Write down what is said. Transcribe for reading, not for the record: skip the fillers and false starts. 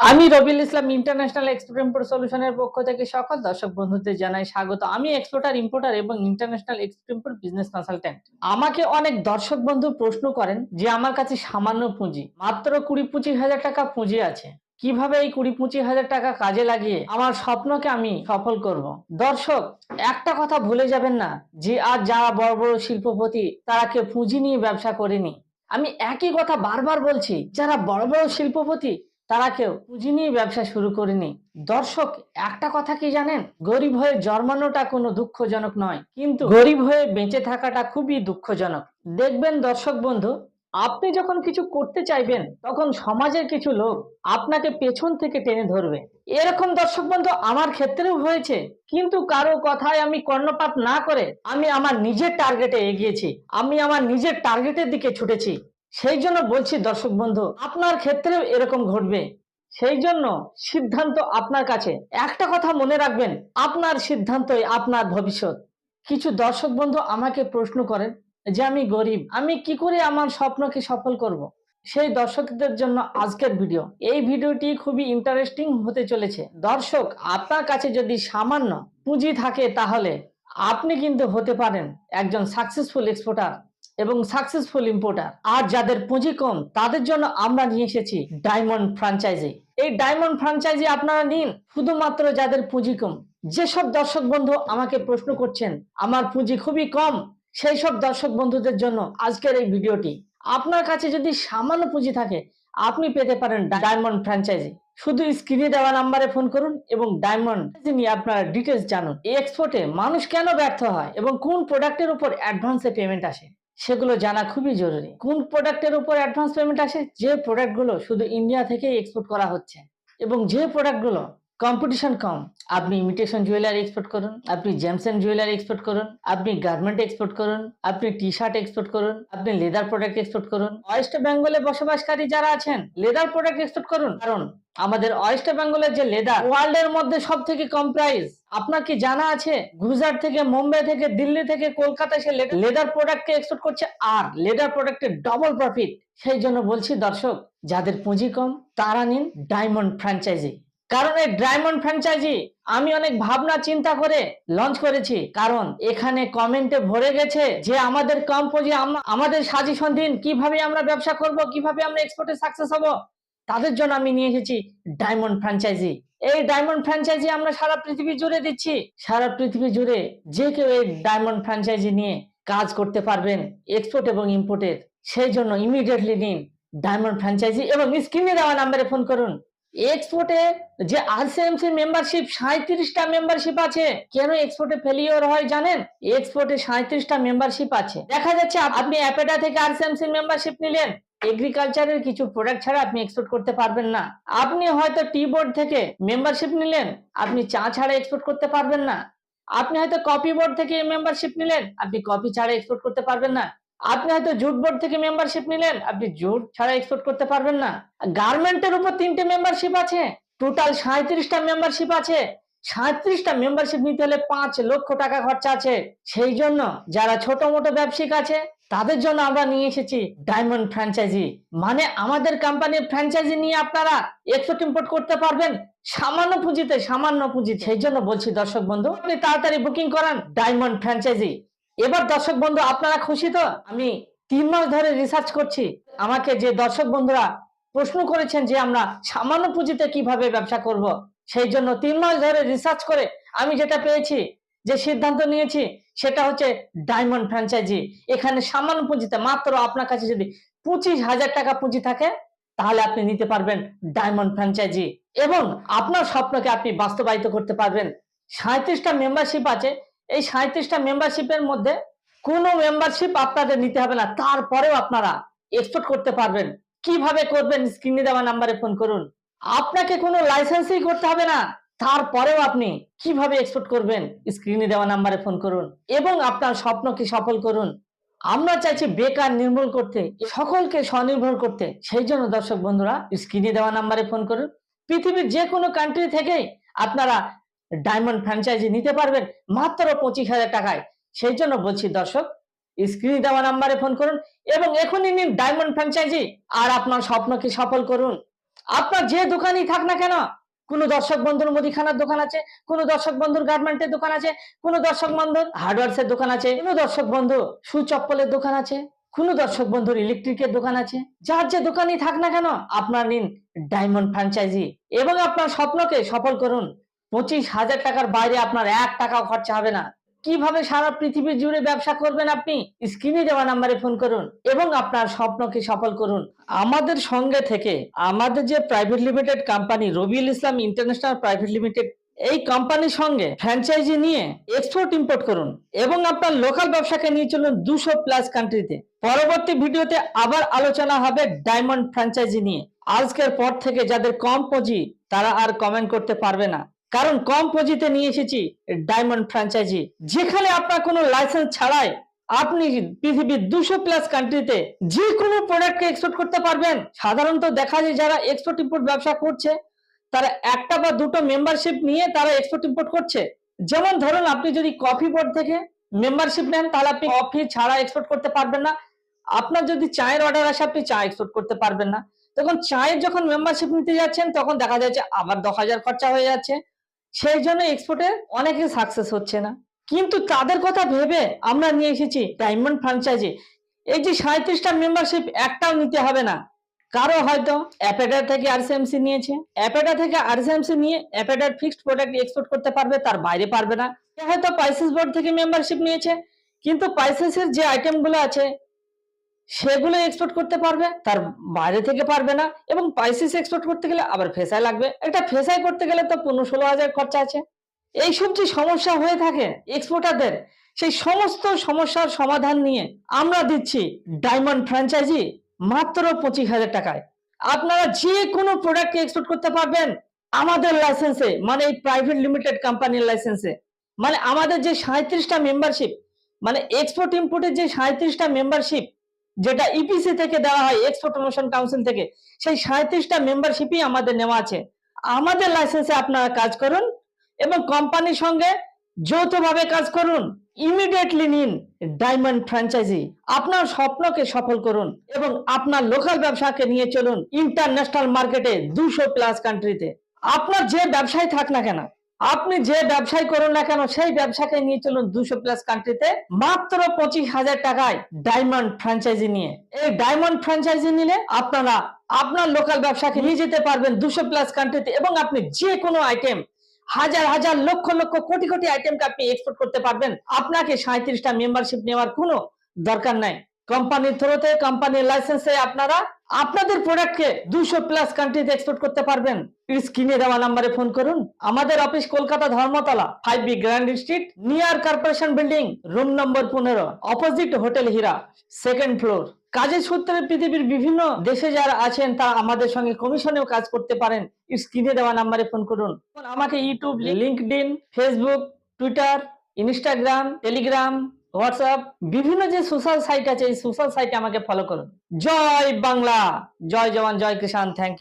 আমি Rabiul Islam international export import সলিউশনের পক্ষ থেকে সকল দর্শক বন্ধুদের জানাই স্বাগত। আমি এক্সপোর্টার ইম্পোর্টার এবং international export import business consultant. আমাকে অনেক দর্শক বন্ধু প্রশ্ন করেন যে আমার কাছে সামান্য পুঁজি, মাত্র 20-25 হাজার টাকা পুঁজি আছে, কিভাবে এই 20-25 হাজার টাকা কাজে লাগিয়ে আমার স্বপ্নকে আমি সফল করব। দর্শক, একটা কথা ভুলে যাবেন না যে আজ যারা বড় বড় শিল্পপতি তারা কেউ পুঁজি নিয়ে ব্যবসা করেনি। আমি একই কথা বারবার বলছি, যারা বড় বড় শিল্পপতি তারা কেউ পুঁজি নিয়ে ব্যবসা শুরু করেনি। দর্শক, একটা কথা কি জানেন, গরিব হয়ে জন্মানোটা কোনো দুঃখজনক নয়, কিন্তু গরিব হয়ে বেঁচে থাকাটা খুবই দুঃখজনক। দেখবেন দর্শক বন্ধু, আপনি যখন কিছু করতে চাইবেন তখন সমাজের কিছু লোক আপনাকে পেছন থেকে টেনে ধরবে। এরকম দর্শক বন্ধু আমার ক্ষেত্রেও হয়েছে, কিন্তু কারো কথায় আমি কর্ণপাত না করে আমি আমার নিজের টার্গেটে এগিয়েছি, আমি আমার নিজের টার্গেটের দিকে ছুটেছি। সেই জন্য বলছি দর্শক বন্ধু, আপনার ক্ষেত্রেও এরকম ঘটবে। সেই জন্য সিদ্ধান্ত আপনার কাছে। একটা কথা মনে রাখবেন, আপনার সিদ্ধান্তই আপনার ভবিষ্যৎ। কিছু দর্শক বন্ধু আমাকে প্রশ্ন করেন যে আমি গরিব, আমি কি করে আমার স্বপ্নকে সফল করব। সেই দর্শকদের জন্য আজকের ভিডিও। এই ভিডিওটি খুবই ইন্টারেস্টিং হতে চলেছে। দর্শক, আপনার কাছে যদি সামান্য পুঁজি থাকে তাহলে আপনি কিন্তু হতে পারেন একজন সাকসেসফুল এক্সপোর্টার এবং সাকসেসফুল ইম্পোর্টার। আর যাদের পুঁজি কম তাদের জন্য আমরা নিয়ে এসেছি ডায়মন্ড ফ্র্যাঞ্চাইজি। এই ডায়মন্ড ফ্র্যাঞ্চাইজি আপনারা নিন, শুধুমাত্র যাদের পুঁজি কম। যেসব দর্শক বন্ধু আমাকে প্রশ্ন করছেন আমার পুঁজি খুবই কম, সেই সব দর্শক বন্ধুদের জন্য আজকের এই ভিডিওটি। আপনার কাছে যদি সামান্য পুঁজি থাকে আপনি পেতে পারেন ডায়মন্ড ফ্র্যাঞ্চাইজি। শুধু স্ক্রিনে দেওয়া নাম্বারে ফোন করুন এবং ডায়মন্ড নিয়ে আপনারা ডিটেলস জানুন। এই এক্সপোর্টে মানুষ কেন ব্যর্থ হয় এবং কোন প্রোডাক্টের উপর অ্যাডভান্সে পেমেন্ট আসে সেগুলো জানা খুবই জরুরি। কোন প্রোডাক্টের উপর অ্যাডভান্স পেমেন্ট আসে? যে প্রোডাক্টগুলো শুধু ইন্ডিয়া থেকেই এক্সপোর্ট করা হচ্ছে এবং যে প্রোডাক্টগুলো কম্পিটিশন কম। আপনি ইমিটেশন জুয়েলারি এক্সপোর্ট করুন, আপনি জেমসন জুয়েলারি এক্সপোর্ট করুন, আপনি গার্মেন্ট এক্সপোর্ট করুন, আপনি টি শার্ট এক্সপোর্ট করুন, আপনি লেদার প্রোডাক্ট এক্সপোর্ট করুন। ওয়েস্ট বেঙ্গলে বসবাসকারী যারা আছেন লেদার প্রোডাক্ট এক্সপোর্ট করুন, কারণ আমাদের ওয়েস্ট বেঙ্গলের যে লেদার ওয়ার্ল্ড এর মধ্যে সব থেকে কম প্রাইস। আপনার কি জানা আছে গুজরাট থেকে, মুম্বাই থেকে, দিল্লি থেকে, কলকাতায় সে লেদার প্রোডাক্টকে এক্সপোর্ট করছে আর লেদার প্রোডাক্টের ডবল প্রফিট। সেই জন্য বলছি দর্শক, যাদের পুঁজি কম তারা নিন ডায়মন্ড ফ্র্যাঞ্চাইজি। কারণ এই ডায়মন্ড ফ্র্যাঞ্চাইজি আমি অনেক ভাবনা চিন্তা করে লঞ্চ করেছি, কারণ এখানে কমেন্টে ভরে গেছে যে আমাদের কম পুঁজি, আমাদের সাজেশন দিন কিভাবে আমরা ব্যবসা করব, কিভাবে আমরা এক্সপোর্টে সাকসেস হব। তাদের জন্য আমি নিয়ে এসেছি ডায়মন্ড ফ্র্যাঞ্চাইজি। এই ডায়মন্ড ফ্র্যাঞ্চাইজি আমরা সারা পৃথিবী জুড়ে দিচ্ছি। সারা পৃথিবী জুড়ে যে কেউ এই ডায়মন্ড ফ্র্যাঞ্চাইজি নিয়ে কাজ করতে পারবেন এক্সপোর্ট এবং ইম্পোর্টের। সেই জন্য ইমিডিয়েটলি নিন ডায়মন্ড ফ্র্যাঞ্চাইজি এবং স্ক্রিনে দেওয়া নাম্বারে ফোন করুন। এক্সপোর্টে যে আরসিএমসি মেম্বারশিপ 37টা মেম্বারশিপ আছে। কেন এক্সপোর্টে ফেলিওর হয় জানেন? এক্সপোর্টে 37টা মেম্বারশিপ আছে। দেখা যাচ্ছে আপনি অ্যাপেটা থেকে আরসিএমসি মেম্বারশিপ নিলেন, এগ্রিকালচারের কিছু প্রোডাক্ট ছাড়া আপনি এক্সপোর্ট করতে পারবেন না। আপনি হয়তো টি বোর্ড থেকে মেম্বারশিপ নিলেন, আপনি চা ছাড়া এক্সপোর্ট করতে পারবেন না। আপনি হয়তো কফি বোর্ড থেকে মেম্বারশিপ নিলেন, আপনি কফি ছাড়া এক্সপোর্ট করতে পারবেন না। আপনি হয়তো জুট বোর্ড থেকে মেম্বারশিপ নিলেন, আপনি জুট ছাড়া এক্সপোর্ট করতে পারবেন না। গার্মেন্টের উপর 3টে মেম্বারশিপ আছে, টোটাল 37টা মেম্বারশিপ আছে। 37টা মেম্বারশিপ নিতে হলে 5 লক্ষ টাকা খরচা আছে। সেই জন্য যারা ছোট মোটো ব্যবসায়িক আছে তাদের জন্য আমরা নিয়ে এসেছি ডায়মন্ড ফ্র্যাঞ্চাইজি। মানে আমাদের কোম্পানির ফ্র্যাঞ্চাইজি নিয়ে আপনারা এক্সপোর্ট ইম্পোর্ট করতে পারবেন সামান্য পুঁজিতে, সামান্য পুঁজিতে। সেই জন্য বলছি দর্শক বন্ধু, আপনি তাড়াতাড়ি বুকিং করান ডায়মন্ড ফ্র্যাঞ্চাইজি। এবার দর্শক বন্ধু আপনারা খুশি তো? আমি 3 মাস ধরে রিসার্চ করছি। আমাকে যে দর্শক বন্ধুরা প্রশ্ন করেছেন যে আমরা সামান্য পুঁজিতে কিভাবে ব্যবসা করব, সেই জন্য 3 মাস ধরে রিসার্চ করে আমি যেটা পেয়েছি, যে সিদ্ধান্ত নিয়েছি, সেটা হচ্ছে ডায়মন্ড ফ্র্যাঞ্চাইজি। এখানে সামান্য পুঁজিতে, মাত্র আপনার কাছে যদি 25,000 টাকা পুঁজি থাকে তাহলে আপনি নিতে পারবেন ডায়মন্ড ফ্র্যাঞ্চাইজি এবং আপনার স্বপ্নকে আপনি বাস্তবায়িত করতে পারবেন। 37টা মেম্বারশিপ আছে। এই 37টা মেম্বারশিপের মধ্যে কোনো মেম্বারশিপ আপনাদের নিতে হবে না, তারপরেও আপনারা এক্সপোর্ট করতে পারবেন। কিভাবে করবেন? স্ক্রিনে দেওয়া নাম্বারে ফোন করুন। আপনাকে কোনো লাইসেন্সই করতে হবে না, তারপরেও আপনি কিভাবে এক্সপোর্ট করবেন? স্ক্রিনে দেওয়া নাম্বারে ফোন করুন এবং আপনার স্বপ্নকে সফল করুন। আমরা চাইছি বেকার নির্মূল করতে, সকলকে স্বনির্ভর করতে। সেই জন্য দর্শক বন্ধুরা স্ক্রিনে দেওয়া নাম্বারে ফোন করুন। পৃথিবীর যে কোনো কান্ট্রি থেকেই আপনারা ডায়মন্ড ফ্র্যাঞ্চাইজি নিতে পারবেন মাত্র 25,000 টাকায়। সেই জন্য বলছি দর্শক, স্ক্রিনে দেওয়া নাম্বারে ফোন করুন এবং এখনই নিন ডায়মন্ড ফ্র্যাঞ্চাইজি আর আপনার স্বপ্নকে সফল করুন। আপনার যে দোকানই থাক না কেন, কোন দর্শক বন্ধুর মুদিখানার দোকান আছে, কোন দর্শক বন্ধুর গার্মেন্টের দোকান আছে, কোন দর্শক বন্ধুর হার্ডওয়্যার্স এর দোকান আছে, কোন দর্শক বন্ধু শু চপ্পলের দোকান আছে, কোন দর্শক বন্ধুর ইলেকট্রিকের দোকান আছে, যার যে দোকানই থাক না কেন, আপনার নিন ডায়মন্ড ফ্র্যাঞ্চাইজি এবং আপনার স্বপ্নকে সফল করুন। 25,000 টাকার বাইরে আপনার 1 টাকাও খরচা হবে না। কিভাবে সারা পৃথিবী জুড়ে ব্যবসা করবেন আপনি? স্ক্রিনে দেওয়া নাম্বারে ফোন করুন এবং আপনার স্বপ্নকে সফল করুন। আমাদের সঙ্গে থেকে আমাদের যে private limited company Rabiul Islam international private limited, এই কোম্পানির সঙ্গে ফ্র্যাঞ্চাইজি নিয়ে এক্সপোর্ট ইম্পোর্ট করুন এবং আপনার লোকাল ব্যবসাকে নিয়ে চলুন 200+ কান্ট্রিতে। পরবর্তী ভিডিওতে আবার আলোচনা হবে ডায়মন্ড ফ্র্যাঞ্চাইজি নিয়ে। আজকের পর থেকে যাদের কম পুঁজি তারা আর কমেন্ট করতে পারবে না, কারণ কম পুঁজিতে নিয়ে এসেছি ডায়মন্ড ফ্র্যাঞ্চাইজি, যেখানে আপনার কোনো লাইসেন্স ছাড়াই আপনি পৃথিবীর 200+ কান্ট্রিতে যে কোনো প্রোডাক্টকে এক্সপোর্ট করতে পারবেন। সাধারণত দেখা যায় যারা এক্সপোর্ট ইম্পোর্ট ব্যবসা করছে তারা একটা বা দুটো মেম্বারশিপ নিয়ে তারা এক্সপোর্ট ইম্পোর্ট করছে। যেমন ধরুন আপনি যদি কফি বোর্ড থেকে মেম্বারশিপ নেন তাহলে আপনি কফি ছাড়া এক্সপোর্ট করতে পারবেন না। আপনার যদি চায়ের অর্ডার আসে আপনি চা এক্সপোর্ট করতে পারবেন না। তখন চায়ের যখন মেম্বারশিপ নিতে যাচ্ছেন তখন দেখা যাচ্ছে আবার 10,000 খরচা হয়ে যাচ্ছে। সেই জন্য এক্সপোর্টে অনেকে সাকসেস হচ্ছে না, কিন্তু তাদের কথা ভেবে আমরা নিয়ে এসেছি ডায়মন্ড ফ্র্যাঞ্চাইজি। এই যে 37টা মেম্বারশিপ একটাও নিতে হবে না। কারো হয়তো অ্যাপেডার থেকে আরসিএমসি নিয়েছে, অ্যাপেডার থেকে আরসিএমসি নিয়ে অ্যাপেডার ফিক্সড প্রোডাক্ট এক্সপোর্ট করতে পারবে, তার বাইরে পারবে না। হয়তো পাইসেস বোর্ড থেকে মেম্বারশিপ নিয়েছে, কিন্তু পাইসেসের যে আইটেমগুলো আছে সেগুলো এক্সপোর্ট করতে পারবে, তার বাইরে থেকে পারবে না। এবং পাইসেস এক্সপোর্ট করতে গেলে আবার ফেসাই লাগবে, একটা ফেসাই করতে গেলে তো 15-16 হাজার খরচা আছে। এইসব যে সমস্যা হয়ে থাকে এক্সপোর্টারদের, সেই সমস্ত সমস্যার সমাধান নিয়ে আমরা দিচ্ছি ডায়মন্ড ফ্র্যাঞ্চাইজি মাত্র 25,000 টাকায়। আপনারা যে কোনো প্রোডাক্টকে এক্সপোর্ট করতে পারবেন আমাদের লাইসেন্সে, মানে এই প্রাইভেট লিমিটেড কোম্পানির লাইসেন্সে। মানে আমাদের যে 37টা মেম্বারশিপ, মানে এক্সপোর্ট ইম্পোর্টের যে 37টা মেম্বারশিপ যেটা ইপিসি থেকে দেওয়া হয়, এক্সপোর্ট প্রমোশন কাউন্সিল থেকে, সেই 37টা মেম্বারশিপই আমাদের নেওয়া আছে। আমাদের লাইসেন্সে আপনারা কাজ করুন এবং কোম্পানির সঙ্গে যৌথভাবে কাজ করুন। ইমিডিয়েটলি নিন ডায়মন্ড ফ্র্যাঞ্চাইজি, আপনার স্বপ্নকে সফল করুন এবং আপনার লোকাল ব্যবসাকে নিয়ে চলুন ইন্টারন্যাশনাল মার্কেটে 200+ কান্ট্রিতে। আপনার যে ব্যবসায় থাক না কেন, আপনি যে ব্যবসায় করুন না কেন, সেই ব্যবসাকে নিয়ে চলুন 200+ কান্ট্রিতে মাত্র 25,000 টাকায় ডায়মন্ড ফ্র্যাঞ্চাইজি নিয়ে। এই ডায়মন্ড ফ্র্যাঞ্চাইজি নিলে আপনারা আপনার লোকাল ব্যবসাকে নিয়ে যেতে পারবেন 200+ কান্ট্রিতে এবং আপনি যে কোনো আইটেম, হাজার হাজার লক্ষ লক্ষ কোটি কোটি আইটেমকে আপনি এক্সপোর্ট করতে পারবেন। আপনাকে 37টা মেম্বারশিপ নেওয়ার কোনো দরকার নাই। কোম্পানির থ্রুতে, কোম্পানির লাইসেন্সে আপনারা আপনাদের প্রোডাক্টকে 200+ কান্ট্রিতে এক্সপোর্ট করতে পারবেন। স্ক্রিনে দেওয়া নাম্বারে ফোন করুন। আমাদের office Kolkata Dharmatala 5B grand street, near corporation building, room number 15, opposite hotel Hira, 2nd floor. কাজের সূত্রে পৃথিবীর বিভিন্ন দেশে যারা আছেন তা আমাদের সঙ্গে কমিশনেও কাজ করতে পারেন। স্ক্রিনে দেওয়া নাম্বারে ফোন করুন। আমাকে YouTube, LinkedIn, Facebook, Twitter, Instagram, Telegram, WhatsApp বিভিন্ন যে সোশ্যাল সাইট আছে এই সোশ্যাল সাইটে আমাকে ফলো করুন। জয় বাংলা, জয় জওয়ান, জয় কিষান। Thank you.